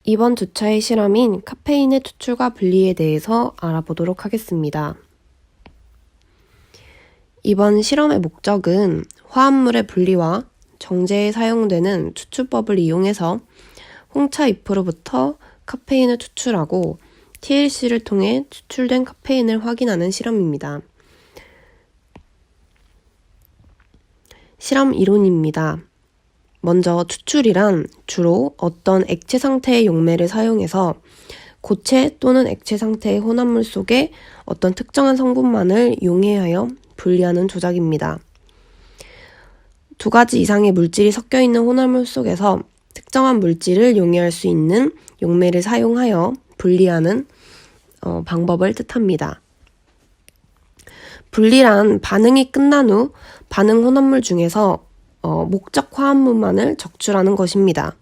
이번 주차의 실험인 카페인의 추출과 분리에 대해서 알아보도록 하겠습니다. 이번 실험의 목적은 화합물의 분리와 정제에 사용되는 추출법을 이용해서 홍차 잎으로부터 카페인을 추출하고 TLC를 통해 추출된 카페인을 확인하는 실험입니다. 실험 이론입니다. 먼저 추출이란 주로 어떤 액체 상태의 용매를 사용해서 고체 또는 액체 상태의 혼합물 속에 어떤 특정한 성분만을 용해하여 분리하는 조작입니다. 두 가지 이상의 물질이 섞여 있는 혼합물 속에서 특정한 물질을 용해할 수 있는 용매를 사용하여 분리하는 방법을 뜻합니다. 분리란 반응이 끝난 후 반응 혼합물 중에서 목적 화합물만을 적출하는 것입니다.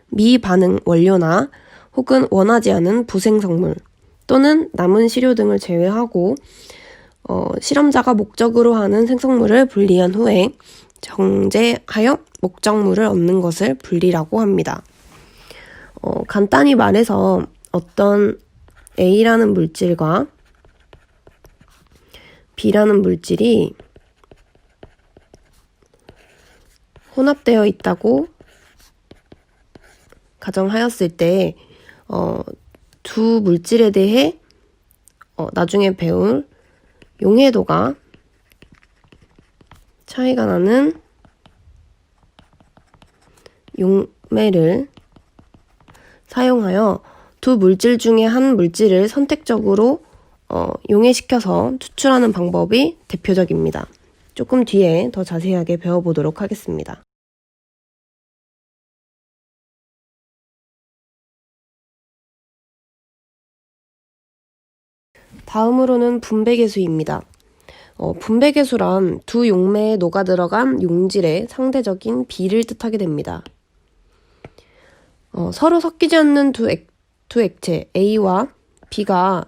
미반응 원료나 혹은 원하지 않은 부생성물 또는 남은 시료 등을 제외하고 실험자가 목적으로 하는 생성물을 분리한 후에 정제하여 목적물을 얻는 것을 분리라고 합니다. 간단히 말해서 어떤 A라는 물질과 B라는 물질이 혼합되어 있다고 가정하였을 때 두 물질에 대해 나중에 배울 용해도가 차이가 나는 용매를 사용하여 두 물질 중에 한 물질을 선택적으로 용해시켜서 추출하는 방법이 대표적입니다. 조금 뒤에 더 자세하게 배워보도록 하겠습니다. 다음으로는 분배계수입니다. 분배계수란 두 용매에 녹아들어간 용질의 상대적인 비를 뜻하게 됩니다. 서로 섞이지 않는 두 액체 A와 B가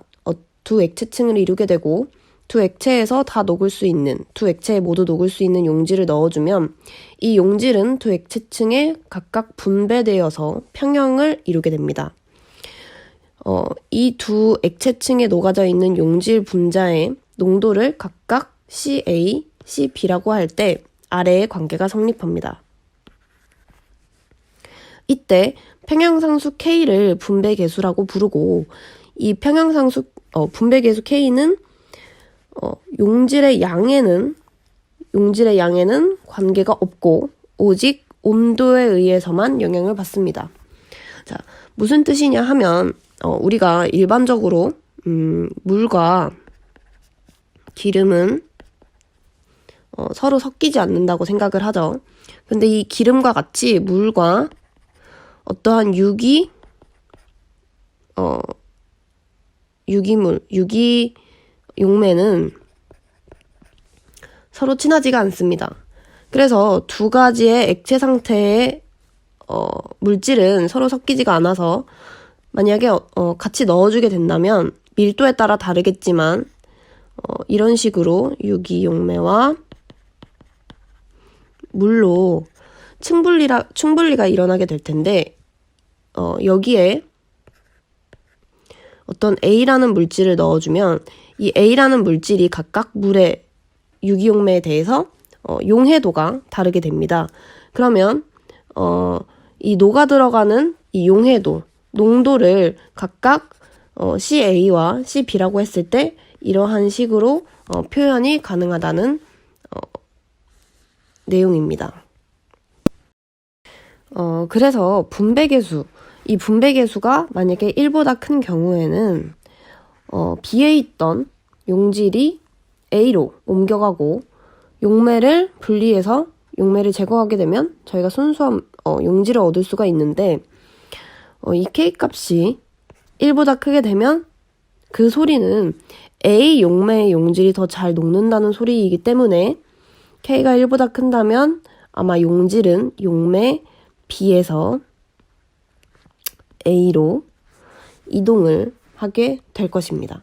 두 액체층을 이루게 되고 두 액체에서 다 녹을 수 있는, 두 액체에 모두 녹을 수 있는 용질을 넣어주면 이 용질은 두 액체층에 각각 분배되어서 평형을 이루게 됩니다. 이 두 액체층에 녹아져 있는 용질 분자의 농도를 각각 CA, CB라고 할 때 아래의 관계가 성립합니다. 이때 평형상수 K를 분배계수라고 부르고 이 평형상수 분배계수 K는 용질의 양에는 관계가 없고 오직 온도에 의해서만 영향을 받습니다. 자, 무슨 뜻이냐 하면 우리가 일반적으로 물과 기름은 서로 섞이지 않는다고 생각을 하죠. 근데 이 기름과 같이 물과 어떠한 유기 용매는 서로 친하지가 않습니다. 그래서 두 가지의 액체 상태의 물질은 서로 섞이지가 않아서 만약에 같이 넣어주게 된다면 밀도에 따라 다르겠지만 이런 식으로 유기용매와 물로 충분리가 일어나게 될 텐데 여기에 어떤 A라는 물질을 넣어주면 이 A라는 물질이 각각 물의 유기용매에 대해서 용해도가 다르게 됩니다. 그러면 이 녹아 들어가는 이 용해도, 농도를 각각 CA와 CB라고 했을 때 이러한 식으로 표현이 가능하다는 내용입니다. 그래서 이 분배계수가 만약에 1보다 큰 경우에는 B에 있던 용질이 A로 옮겨가고 용매를 분리해서 용매를 제거하게 되면 저희가 순수한 용질을 얻을 수가 있는데 이 K값이 1보다 크게 되면 그 소리는 A 용매의 용질이 더 잘 녹는다는 소리이기 때문에 K가 1보다 큰다면 아마 용질은 용매 B에서 A로 이동을 하게 될 것입니다.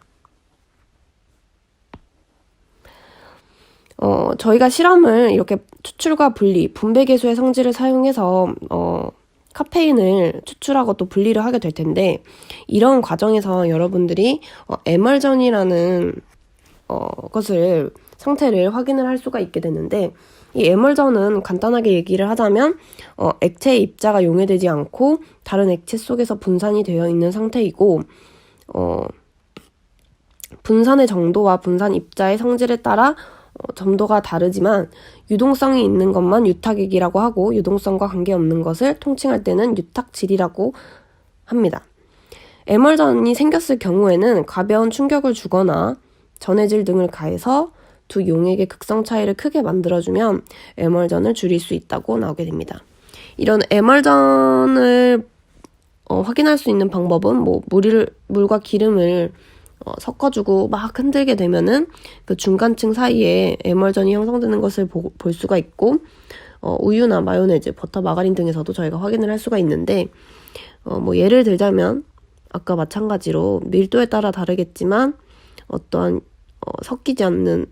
저희가 실험을 이렇게 추출과 분리, 분배계수의 성질을 사용해서 카페인을 추출하고 또 분리를 하게 될 텐데, 이런 과정에서 여러분들이 에멀전이라는 것을 상태를 확인을 할 수가 있게 되는데, 이 에멀전은 간단하게 얘기를 하자면 액체의 입자가 용해되지 않고 다른 액체 속에서 분산이 되어 있는 상태이고, 분산의 정도와 분산 입자의 성질에 따라 점도가 다르지만 유동성이 있는 것만 유탁액이라고 하고, 유동성과 관계없는 것을 통칭할 때는 유탁질이라고 합니다. 에멀전이 생겼을 경우에는 가벼운 충격을 주거나 전해질 등을 가해서 두 용액의 극성 차이를 크게 만들어주면 에멀전을 줄일 수 있다고 나오게 됩니다. 이런 에멀전을 확인할 수 있는 방법은 물과 기름을 섞어주고 막 흔들게 되면은 그 중간층 사이에 에멀전이 형성되는 것을 볼 수가 있고, 우유나 마요네즈, 버터, 마가린 등에서도 저희가 확인을 할 수가 있는데, 예를 들자면 아까 마찬가지로 밀도에 따라 다르겠지만 어떠한 섞이지 않는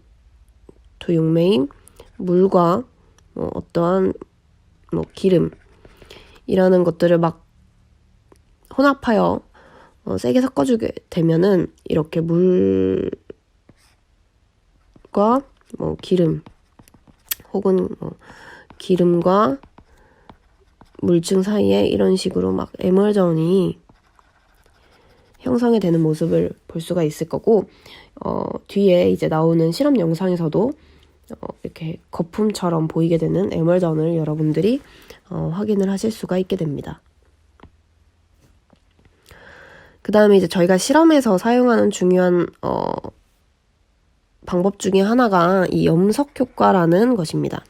두 용매인 물과 어떠한 기름이라는 것들을 막 혼합하여 세게 섞어주게 되면은 이렇게 물과 기름 혹은 기름과 물층 사이에 이런 식으로 막 에멀전이 형성이 되는 모습을 볼 수가 있을 거고, 뒤에 이제 나오는 실험 영상에서도 이렇게 거품처럼 보이게 되는 에멀전을 여러분들이 확인을 하실 수가 있게 됩니다. 그 다음에 이제 저희가 실험에서 사용하는 중요한 방법 중에 하나가 이 염석 효과라는 것입니다.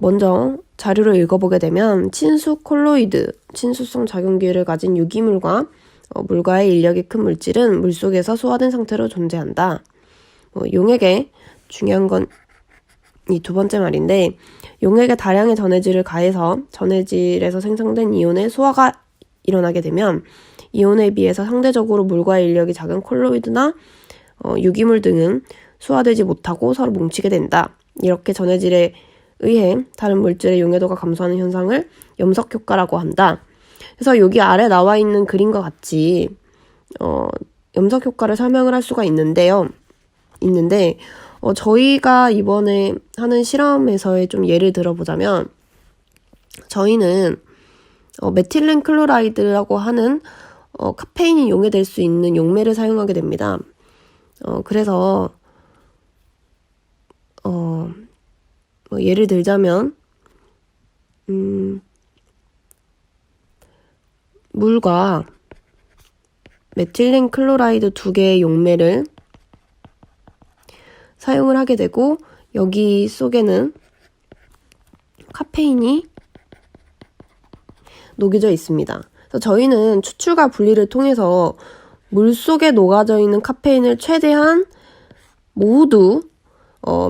먼저 자료를 읽어보게 되면 친수 콜로이드, 친수성 작용기를 가진 유기물과 물과의 인력이 큰 물질은 물속에서 소화된 상태로 존재한다. 용액에 중요한 건 이 두 번째 말인데, 용액에 다량의 전해질을 가해서 전해질에서 생성된 이온의 소화가 일어나게 되면 이온에 비해서 상대적으로 물과의 인력이 작은 콜로이드나 유기물 등은 소화되지 못하고 서로 뭉치게 된다. 이렇게 전해질에 의해 다른 물질의 용해도가 감소하는 현상을 염석 효과라고 한다. 그래서 여기 아래 나와 있는 그림과 같이 염석 효과를 설명을 할 수가 있는데 저희가 이번에 하는 실험에서의 좀 예를 들어보자면, 저희는 메틸렌 클로라이드라고 하는 카페인이 용해될 수 있는 용매를 사용하게 됩니다. 그래서 예를 들자면 물과 메틸렌 클로라이드 2개의 용매를 사용을 하게 되고, 여기 속에는 카페인이 녹여져 있습니다. 그래서 저희는 추출과 분리를 통해서 물속에 녹아져 있는 카페인을 최대한 모두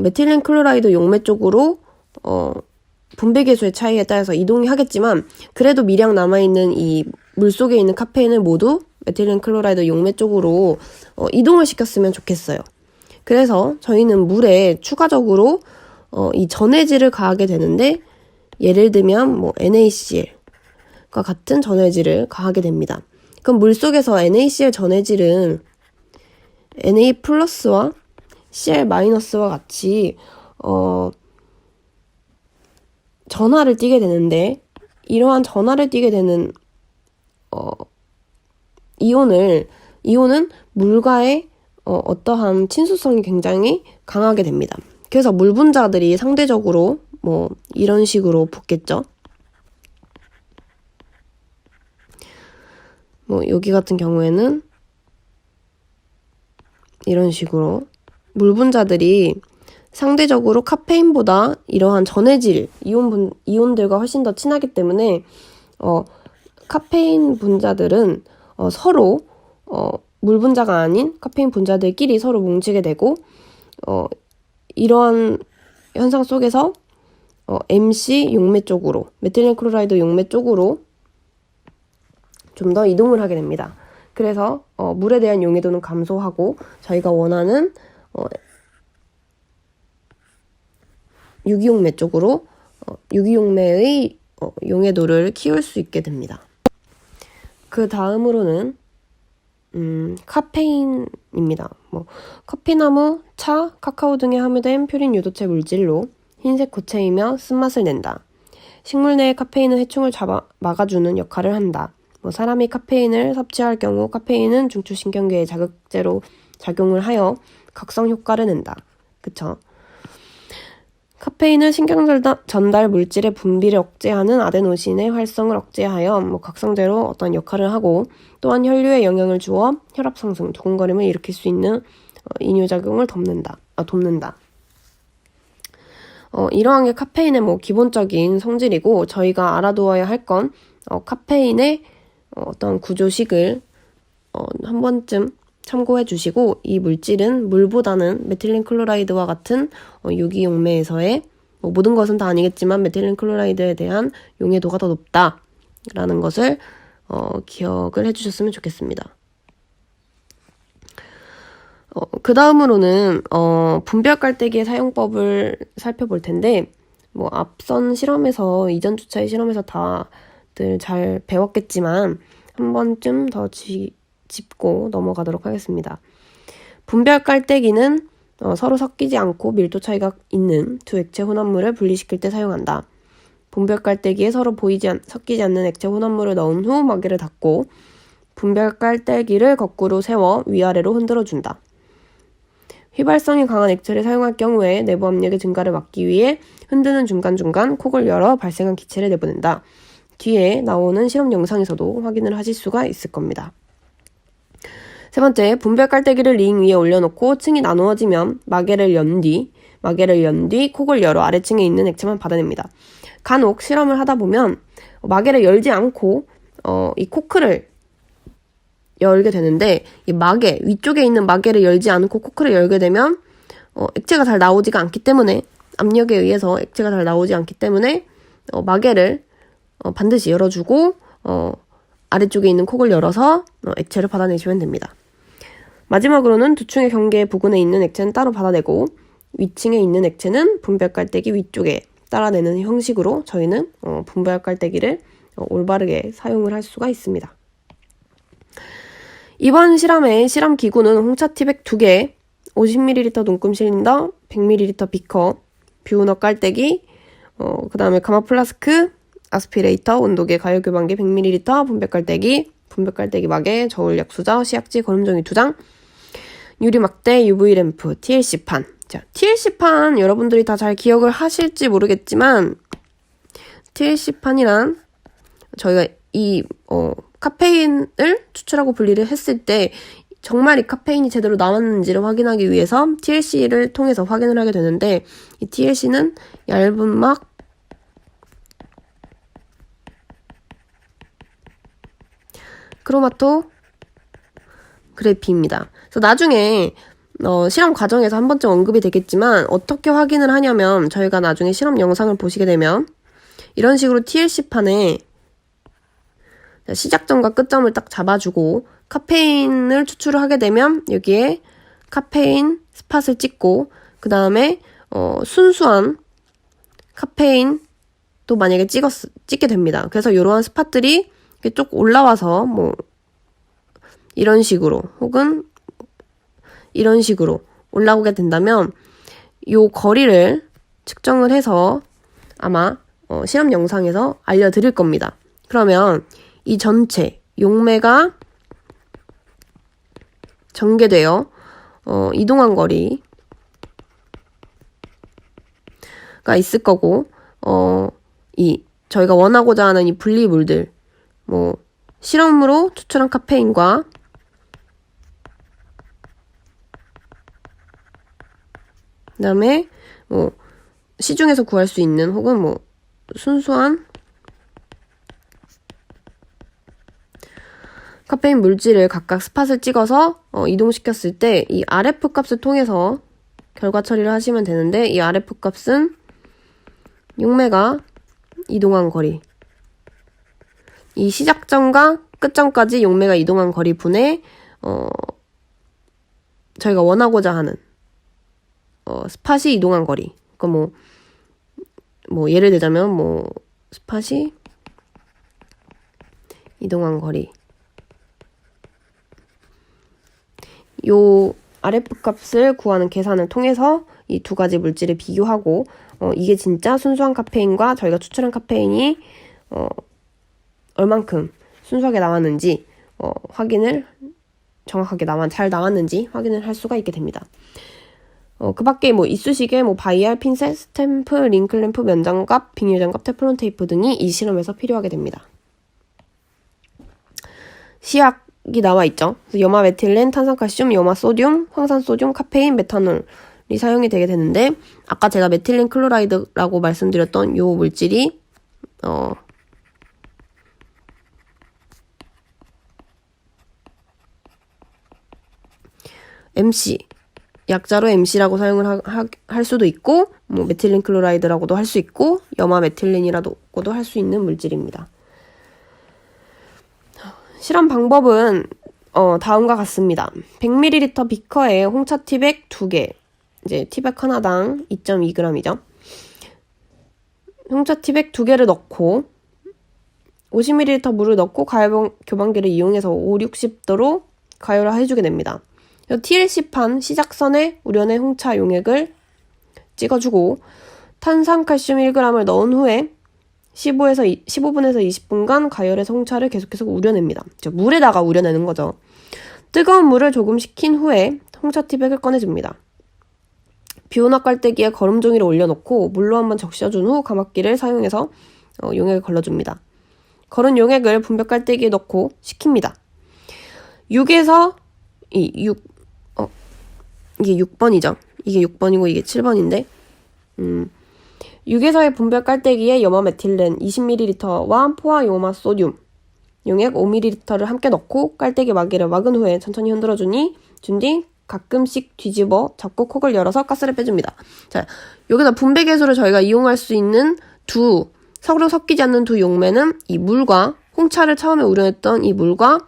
메틸렌 클로라이드 용매 쪽으로 분배 계수의 차이에 따라서 이동이 하겠지만, 그래도 미량 남아있는 이 물속에 있는 카페인을 모두 메틸렌 클로라이드 용매 쪽으로 이동을 시켰으면 좋겠어요. 그래서 저희는 물에 추가적으로 이 전해질을 가하게 되는데, 예를 들면 NaCl과 같은 전해질을 가하게 됩니다. 그럼 물속에서 NaCl 전해질은 Na 플러스와 Cl 마이너스와 같이 전하를 띠게 되는데, 이러한 전하를 띠게 되는 이온은 물과의 어떠한 친수성이 굉장히 강하게 됩니다. 그래서 물 분자들이 상대적으로 이런 식으로 붙겠죠. 여기 같은 경우에는 이런 식으로 물 분자들이 상대적으로 카페인보다 이러한 전해질, 이온들과 훨씬 더 친하기 때문에 카페인 분자들은 서로 물 분자가 아닌 카페인 분자들끼리 서로 뭉치게 되고, 이러한 현상 속에서 MC 용매 쪽으로, 메틸렌 클로라이드 용매 쪽으로 좀 더 이동을 하게 됩니다. 그래서 물에 대한 용해도는 감소하고, 저희가 원하는 유기용매 쪽으로 유기용매의 용해도를 키울 수 있게 됩니다. 그 다음으로는 카페인입니다. 커피나무, 차, 카카오 등에 함유된 퓨린 유도체 물질로 흰색 고체이며 쓴맛을 낸다. 식물 내의 카페인은 해충을 막아주는 역할을 한다. 사람이 카페인을 섭취할 경우 카페인은 중추신경계의 자극제로 작용을 하여 각성 효과를 낸다. 그쵸? 카페인은 신경전달 물질의 분비를 억제하는 아데노신의 활성을 억제하여 각성제로 어떤 역할을 하고 또한 혈류에 영향을 주어 혈압 상승, 두근거림을 일으킬 수 있는 이뇨작용을 돕는다. 이러한 게 카페인의 기본적인 성질이고 저희가 알아두어야 할 건 카페인의 어떤 구조식을 한 번쯤 참고해 주시고 이 물질은 물보다는 메틸렌 클로라이드와 같은 유기용매에서의 모든 것은 다 아니겠지만 메틸렌 클로라이드에 대한 용해도가 더 높다라는 것을 기억을 해주셨으면 좋겠습니다. 그 다음으로는 분별 깔때기의 사용법을 살펴볼 텐데 앞선 실험에서 이전 주차의 실험에서 다들 잘 배웠겠지만 한 번쯤 더 짚고 넘어가도록 하겠습니다. 분별 깔때기는 서로 섞이지 않고 밀도 차이가 있는 두 액체 혼합물을 분리시킬 때 사용한다. 분별 깔때기에 서로 섞이지 않는 액체 혼합물을 넣은 후 마개를 닫고 분별 깔때기를 거꾸로 세워 위아래로 흔들어준다. 휘발성이 강한 액체를 사용할 경우에 내부 압력의 증가를 막기 위해 흔드는 중간중간 콕을 열어 발생한 기체를 내보낸다. 뒤에 나오는 실험 영상에서도 확인을 하실 수가 있을 겁니다. 세 번째, 분별 깔때기를 링 위에 올려놓고 층이 나누어지면 마개를 연 뒤 콕을 열어 아래층에 있는 액체만 받아냅니다. 간혹 실험을 하다 보면 마개를 열지 않고 이 코크를 열게 되는데 이 위쪽에 있는 마개를 열지 않고 코크를 열게 되면 액체가 잘 나오지가 않기 때문에 압력에 의해서 액체가 잘 나오지 않기 때문에 마개를 반드시 열어주고 아래쪽에 있는 콕을 열어서 액체를 받아내시면 됩니다. 마지막으로는 두 층의 경계 부근에 있는 액체는 따로 받아내고 위층에 있는 액체는 분별 깔때기 위쪽에 따라내는 형식으로 저희는 분별 깔때기를 올바르게 사용을 할 수가 있습니다. 이번 실험의 실험 기구는 홍차티백 2개, 50ml 눈금 실린더, 100ml 비커, 뷰너 깔때기, 그 다음에 가마 플라스크, 아스피레이터, 온도계, 가열 교반기 100ml, 분별 깔때기 마개, 저울 약수저, 시약지, 거름종이 2장, 유리 막대, UV 램프, TLC판. 자, TLC판 여러분들이 다 잘 기억을 하실지 모르겠지만 TLC판이란 저희가 이 카페인을 추출하고 분리를 했을 때 정말 이 카페인이 제대로 나왔는지를 확인하기 위해서 TLC를 통해서 확인을 하게 되는데 이 TLC는 얇은 막 크로마토그래피입니다. 그래서 나중에 실험 과정에서 한 번쯤 언급이 되겠지만 어떻게 확인을 하냐면 저희가 나중에 실험 영상을 보시게 되면 이런 식으로 TLC판에 시작점과 끝점을 딱 잡아주고 카페인을 추출을 하게 되면 여기에 카페인 스팟을 찍고 그 다음에 순수한 카페인 또 만약에 찍게 됩니다. 그래서 이러한 스팟들이 이렇게 쭉 올라와서 이런 식으로 혹은 이런 식으로 올라오게 된다면 요 거리를 측정을 해서 아마 실험 영상에서 알려드릴 겁니다. 그러면 이 전체 용매가 전개되어 이동한 거리가 있을 거고 저희가 원하고자 하는 이 분리물들 실험으로 추출한 카페인과 그다음에 시중에서 구할 수 있는 혹은 순수한 카페인 물질을 각각 스팟을 찍어서 이동시켰을 때 이 RF 값을 통해서 결과 처리를 하시면 되는데 이 RF 값은 용매가 이동한 거리 이 시작점과 끝점까지 용매가 이동한 거리 분의 저희가 원하고자 하는 스팟이 이동한 거리. 그러니까 예를 들자면 스팟이 이동한 거리. 요 RF 값을 구하는 계산을 통해서 이 두 가지 물질을 비교하고 이게 진짜 순수한 카페인과 저희가 추출한 카페인이 얼만큼 순수하게 나왔는지 확인을 정확하게 잘 나왔는지 확인을 할 수가 있게 됩니다. 그 밖에 뭐 이쑤시개, 뭐 바이알, 핀셋, 스탬프, 링클램프, 면장갑, 비닐장갑, 테플론 테이프 등이 이 실험에서 필요하게 됩니다. 시약이 나와 있죠. 그래서 염화 메틸렌, 탄산칼슘, 염화 소듐, 황산소듐, 카페인, 메탄올이 사용이 되게 되는데 아까 제가 메틸렌 클로라이드라고 말씀드렸던 요 물질이 MC 약자로 MC라고 사용을 할 수도 있고 뭐 메틸렌 클로라이드라고도 할 수 있고 염화 메틸렌이라고도 할 수 있는 물질입니다. 실험 방법은 다음과 같습니다. 100ml 비커에 홍차 티백 2개, 이제 티백 하나당 2.2g이죠. 홍차 티백 2개를 넣고 50ml 물을 넣고 가열 교반기를 이용해서 5, 60도로 가열을 해주게 됩니다. TLC판 시작선에 우려낸 홍차 용액을 찍어주고 탄산칼슘 1g을 넣은 후에 15분에서 20분간 가열해서 홍차를 계속해서 우려냅니다. 물에다가 우려내는 거죠. 뜨거운 물을 조금 식힌 후에 홍차 티백을 꺼내줍니다. 비오낙 깔때기에 거름 종이를 올려놓고 물로 한번 적셔준 후 가마끼를 사용해서 용액을 걸러줍니다. 걸은 용액을 분별 깔때기에 넣고 식힙니다. 6에서 이게 6번이죠. 이게 6번이고 이게 7번인데 6에서의 분별 깔때기에 염화 메틸렌 20ml와 포화 염화 소듐 용액 5ml를 함께 넣고 깔때기 마개를 막은 후에 천천히 흔들어준 뒤 가끔씩 뒤집어 잡고 콕을 열어서 가스를 빼줍니다. 자, 여기서 분배 개수를 저희가 이용할 수 있는 서로 섞이지 않는 두 용매는 이 물과 홍차를 처음에 우려냈던 이 물과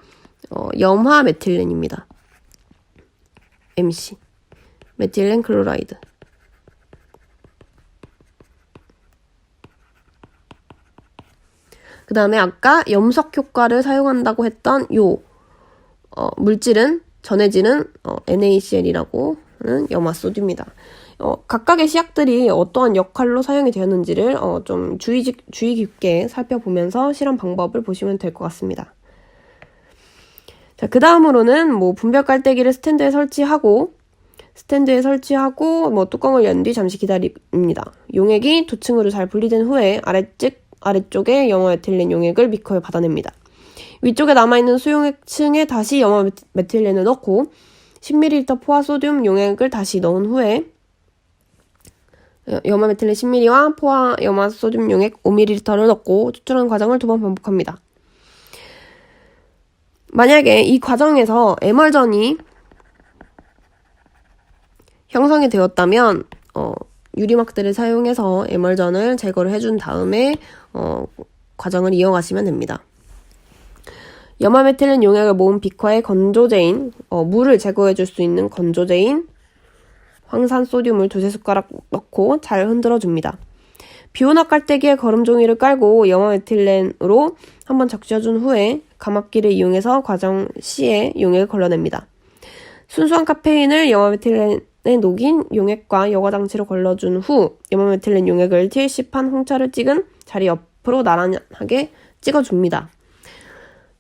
염화 메틸렌입니다. MC 메틸렌 클로라이드. 그 다음에 아까 염석 효과를 사용한다고 했던 요 물질은 전해지는 NaCl이라고 하는 염화 소듐입니다. 각각의 시약들이 어떠한 역할로 사용이 되었는지를 좀 주의 깊게 살펴보면서 실험 방법을 보시면 될 것 같습니다. 자, 그 다음으로는 뭐 분별 깔때기를 스탠드에 설치하고 뭐 뚜껑을 연 뒤 잠시 기다립니다. 용액이 두 층으로 잘 분리된 후에 아래쪽에 염화 메틸렌 용액을 비커에 받아냅니다. 위쪽에 남아있는 수용액층에 다시 염화 메틸렌을 넣고 10ml 포화 소듐 용액을 다시 넣은 후에 염화 메틸렌 10ml와 포화 염화 소듐 용액 5ml를 넣고 추출하는 과정을 2번 반복합니다. 만약에 이 과정에서 에멀전이 형성이 되었다면 유리막들을 사용해서 에멀전을 제거를 해준 다음에 과정을 이어가시면 됩니다. 염화 메틸렌 용액을 모은 비커에 건조제인, 물을 제거해줄 수 있는 건조제인 황산 소듐을 2-3숟가락 넣고 잘 흔들어줍니다. 비오낙 깔때기에 거름 종이를 깔고 염화 메틸렌으로 한번 적셔준 후에 감압기를 이용해서 과정 C에 용액을 걸러냅니다. 순수한 카페인을 염화 메틸렌에 녹인 용액과 여과 장치로 걸러준 후 염화 메틸렌 용액을 TLC판 홍차를 찍은 자리 옆으로 나란하게 찍어줍니다.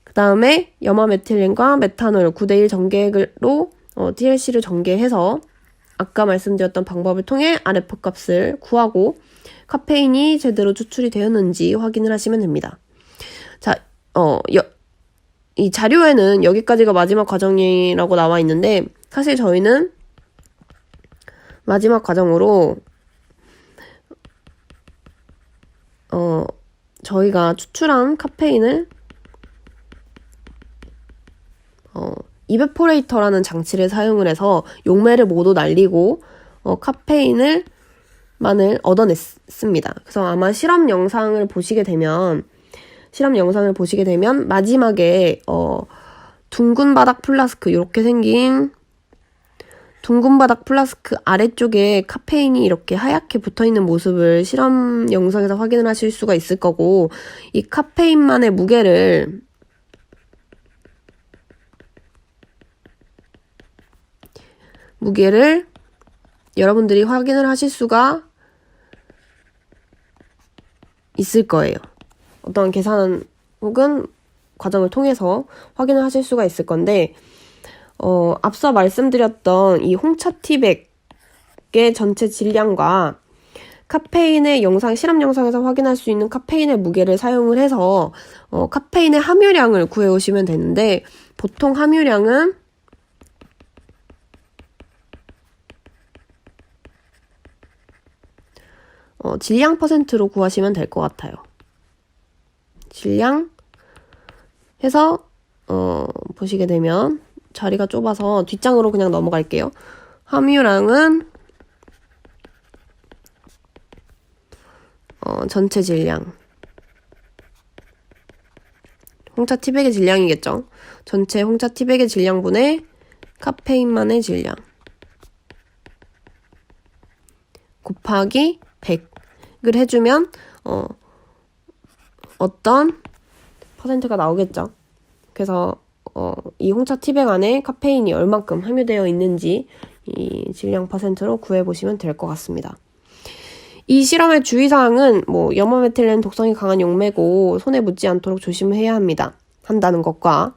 그 다음에 염화 메틸렌과 메탄올 9:1 전개로 TLC를 전개해서 아까 말씀드렸던 방법을 통해 RF 값을 구하고 카페인이 제대로 추출이 되었는지 확인을 하시면 됩니다. 자, 이 자료에는 여기까지가 마지막 과정이라고 나와 있는데 사실 저희는 마지막 과정으로 저희가 추출한 카페인을 이베포레이터라는 장치를 사용을 해서 용매를 모두 날리고 카페인을 만을 얻어냈습니다. 그래서 아마 실험 영상을 보시게 되면 마지막에 둥근 바닥 플라스크 이렇게 생긴 둥근 바닥 플라스크 아래쪽에 카페인이 이렇게 하얗게 붙어있는 모습을 실험 영상에서 확인을 하실 수가 있을 거고, 이 카페인만의 무게를 여러분들이 확인을 하실 수가 있을 거예요. 어떤 계산 혹은 과정을 통해서 확인을 하실 수가 있을 건데, 앞서 말씀드렸던 이 홍차티백의 전체 질량과 카페인의 실험 영상에서 확인할 수 있는 카페인의 무게를 사용을 해서 카페인의 함유량을 구해오시면 되는데, 보통 함유량은 질량 퍼센트로 구하시면 될 것 같아요. 질량 해서 보시게 되면 자리가 좁아서 뒷장으로 그냥 넘어갈게요. 함유량은 전체 질량, 홍차 티백의 질량이겠죠. 전체 홍차 티백의 질량분의 카페인만의 질량 곱하기 100을 해주면 어떤 퍼센트가 나오겠죠. 그래서 이 홍차 티백 안에 카페인이 얼만큼 함유되어 있는지 이 질량 퍼센트로 구해보시면 될 것 같습니다. 이 실험의 주의사항은 염화메틸렌 독성이 강한 용매고 손에 묻지 않도록 조심해야 한다는 것과,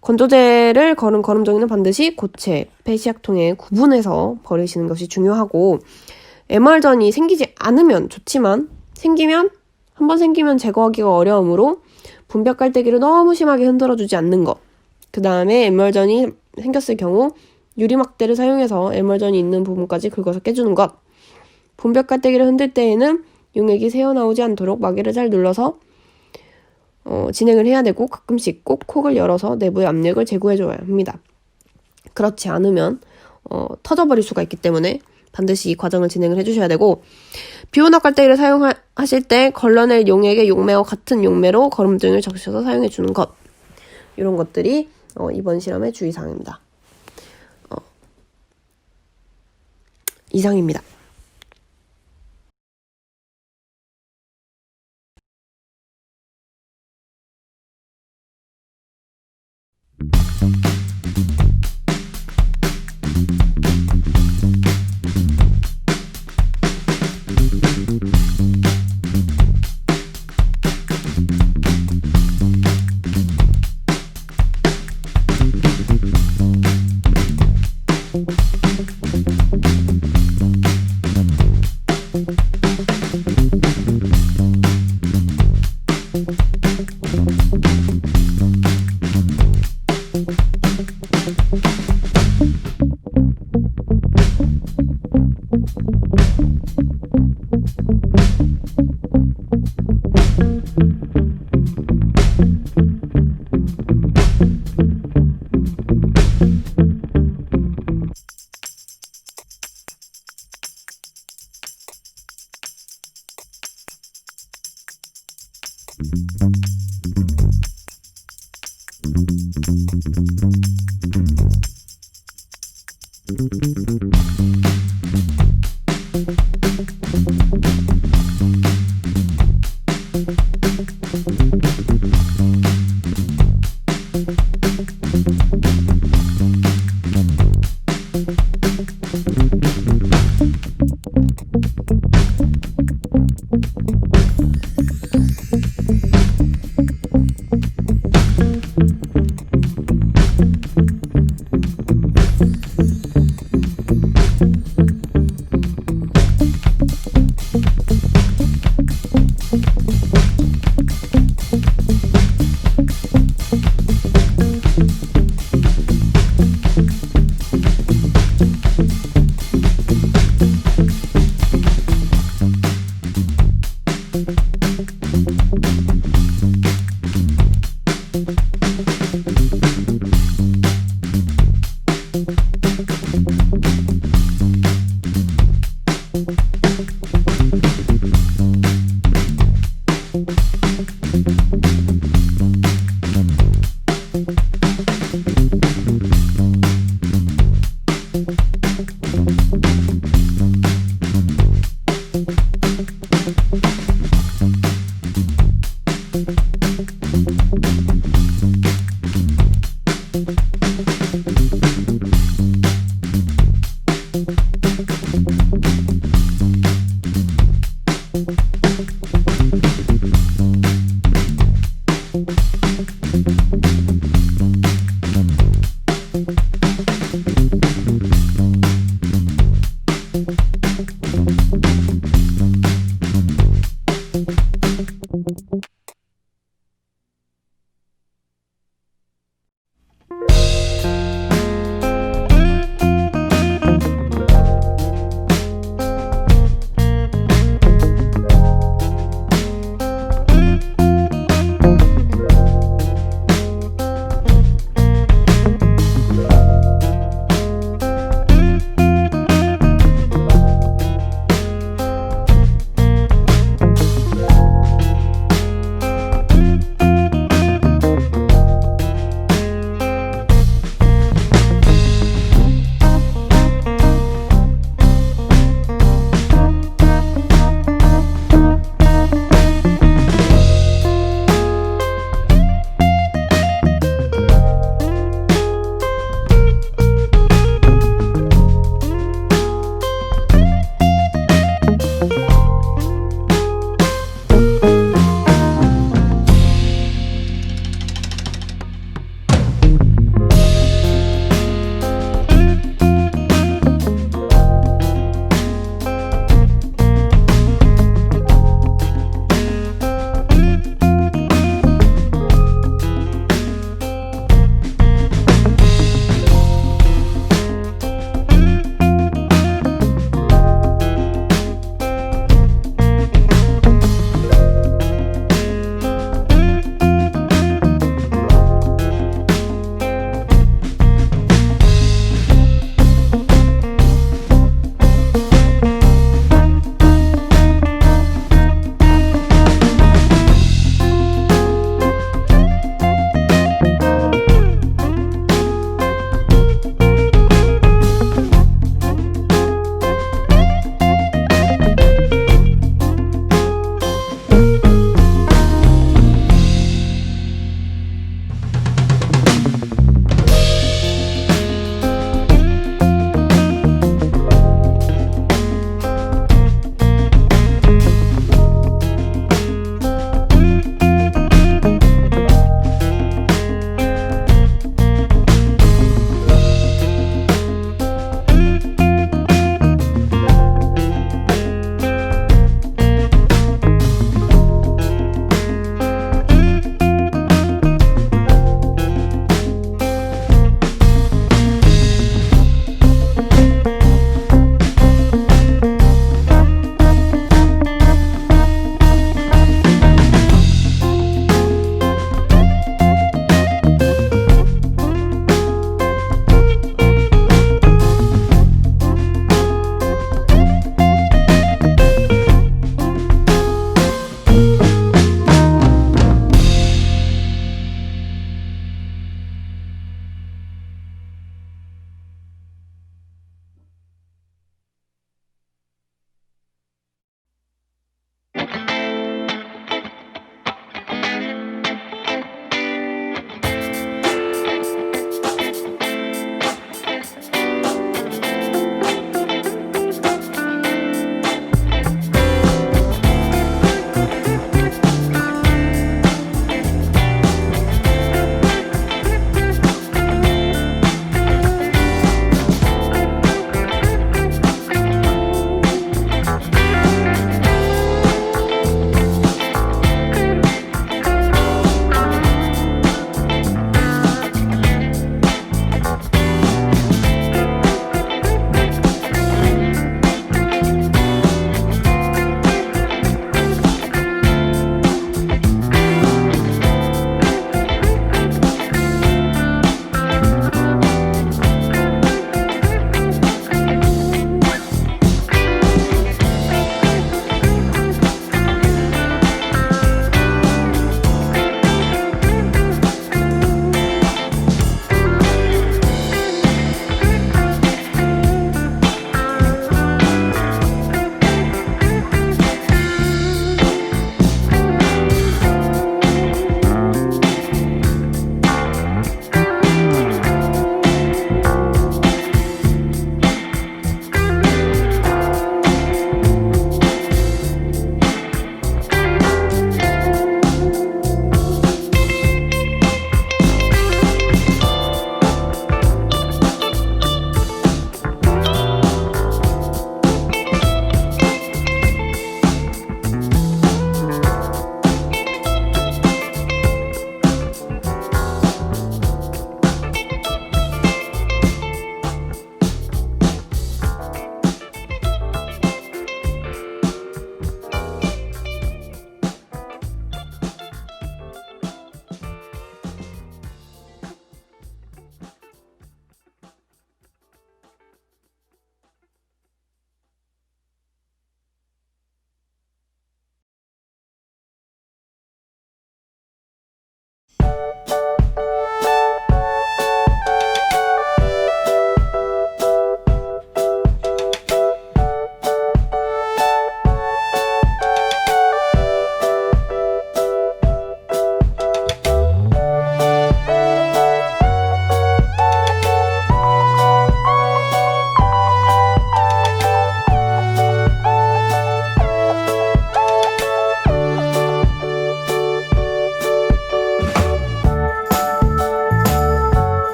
건조제를 거른 거름종이는 반드시 고체, 폐시약통에 구분해서 버리시는 것이 중요하고, 에멀전이 생기지 않으면 좋지만 한번 생기면 제거하기가 어려우므로 분별 깔때기를 너무 심하게 흔들어주지 않는 것. 그 다음에 에멀전이 생겼을 경우 유리막대를 사용해서 에멀전이 있는 부분까지 긁어서 깨주는 것. 분별 깔때기를 흔들 때에는 용액이 새어나오지 않도록 마개를 잘 눌러서 진행을 해야 되고, 가끔씩 꼭 콕을 열어서 내부의 압력을 제거해줘야 합니다. 그렇지 않으면 터져버릴 수가 있기 때문에 반드시 이 과정을 진행을 해주셔야 되고, 비오너 깔때기를 사용하실 때 걸러낼 용액의 용매와 같은 용매로 거름종이를 적셔서 사용해주는 것. 이런 것들이 이번 실험의 주의사항입니다. 이상입니다.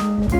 네.